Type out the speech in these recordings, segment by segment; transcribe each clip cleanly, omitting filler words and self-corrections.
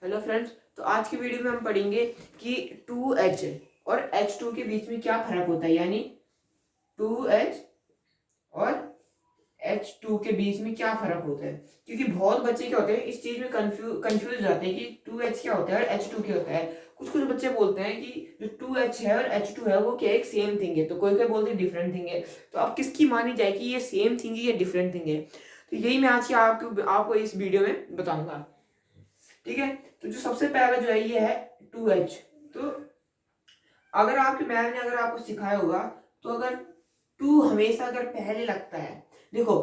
Hello friends, तो आज की वीडियो में हम पढ़ेंगे कि 2H और H2 के बीच में क्या फर्क होता है, यानी 2H और H2 के बीच में क्या फर्क होता है। क्योंकि बहुत बच्चे क्या होते हैं इस चीज में कंफ्यूज हो जाते हैं कि 2H क्या होता है और H2 क्या होता है। कुछ कुछ बच्चे बोलते हैं कि जो 2H है और H2 है वो क्या एक सेम थिंग है, तो कोई कोई बोलते हैं डिफरेंट थिंग है। तो अब किसकी मानी जाए कि ये सेम थिंग है या डिफरेंट थिंग है, तो यही मैं आज की आपको इस वीडियो में बताऊंगा। ठीक है, तो जो सबसे पहला जो है ये है 2H। तो अगर आपके मैम ने अगर आपको सिखाया होगा तो अगर 2 हमेशा अगर पहले लगता है, देखो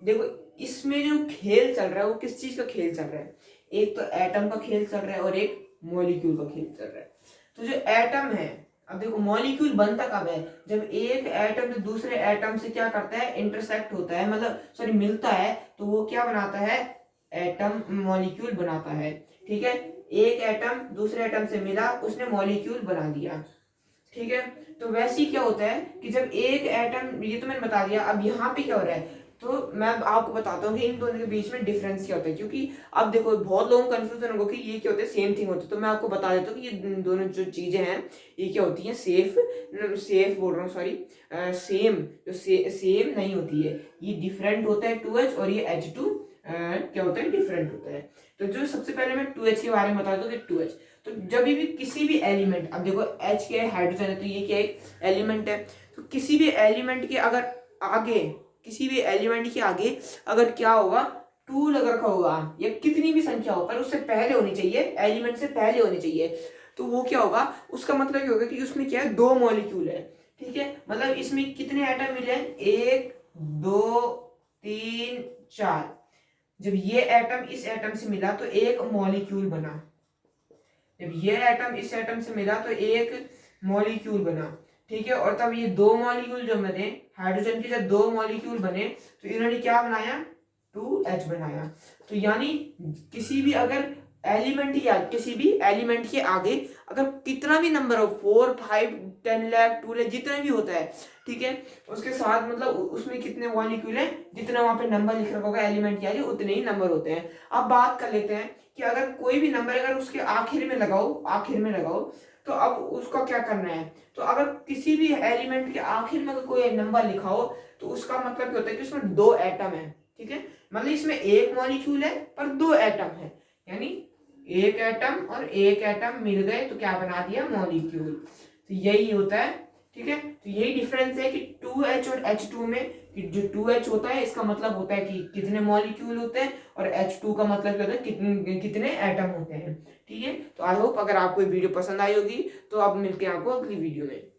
देखो इसमें जो खेल चल रहा है वो किस चीज का खेल चल रहा है। एक तो एटम का खेल चल रहा है और एक मॉलिक्यूल का खेल चल रहा है। तो जो एटम है, अब देखो मॉलिक्यूल बनता कब है, जब एक एटम जो दूसरे एटम से क्या करता है, इंटरसेक्ट होता है, मतलब सॉरी मिलता है, तो वो क्या बनाता है, एटम मॉलिक्यूल बनाता है। ठीक है, एक एटम दूसरे एटम से मिला, उसने मॉलिक्यूल बना दिया। ठीक है, तो वैसे ही क्या होता है कि जब एक एटम, ये तो मैंने बता दिया, अब यहाँ पे क्या हो रहा है, तो मैं आपको बताता हूँ कि इन दोनों के बीच में डिफरेंस क्या होता है। क्योंकि अब देखो बहुत लोगों को कंफ्यूजन होगा कि ये क्या होता है, सेम थिंग होता है। तो मैं आपको बता देता हूँ कि ये दोनों जो चीजें हैं ये क्या होती हैं, सेफ बोल रहा हूँ, सॉरी, सेम, जो सेम नहीं होती है, ये डिफरेंट होता है 2H, और ये H2 क्या होता है, डिफरेंट होता है। तो जो सबसे पहले मैं 2H के बारे में बता दूं कि 2H, तो जब भी किसी भी एलिमेंट, अब देखो H के हाइड्रोजन है तो ये क्या एक एलिमेंट है, तो किसी भी एलिमेंट के अगर आगे, किसी भी एलिमेंट के आगे अगर क्या होगा, 2 लग रखा होगा, या कितनी भी संख्या हो पर उससे पहले होनी चाहिए, एलिमेंट से पहले होनी चाहिए, तो वो क्या होगा, उसका मतलब ये होगा कि उसमें क्या है, 2 मॉलिक्यूल है। ठीक है, मतलब इसमें कितने एटम मिले, 1 2 3 4। जब ये एटम इस एटम से मिला तो एक मॉलिक्यूल बना, जब ये एटम इस एटम से मिला तो एक मॉलिक्यूल बना। ठीक है, और तब ये 2 मॉलिक्यूल जो बने, हाइड्रोजन के जब 2 मॉलिक्यूल बने तो इन्होंने क्या बनाया, 2H बनाया। तो यानी किसी भी अगर एलिमेंट, या किसी भी एलिमेंट के आगे अगर कितना भी नंबर हो, 4 5 10 लाख 2 लाख जितना भी होता है, ठीक है, उसके साथ मतलब उसमें कितने मॉलिक्यूल है, जितना वहां पे नंबर लिख रखा होगा एलिमेंट के आगे उतने ही नंबर होते हैं। अब बात कर लेते हैं कि अगर कोई भी नंबर अगर उसके आखिर में लगाओ, तो अब उसका क्या करना है। तो अगर किसी भी एलिमेंट के आखिर में अगर कोई नंबर लिखा हो तो उसका मतलब क्या होता है कि उसमें 2 एटम है। ठीक है, मतलब इसमें एक मॉलिक्यूल है पर 2 एटम है, यानी एक एटम और एक एटम मिल गए तो क्या बना दिया, मॉलिक्यूल। तो यही होता है। ठीक है, तो यही डिफरेंस है कि 2H और H2 में, कि जो 2H होता है इसका मतलब होता है कि कितने मॉलिक्यूल होते हैं, और H2 का मतलब क्या होता है, कितने कितने एटम होते हैं। ठीक है, तो आई होप अगर आपको ये वीडियो पसंद आई होगी तो अब मिलते हैं आपको अगली वीडियो में।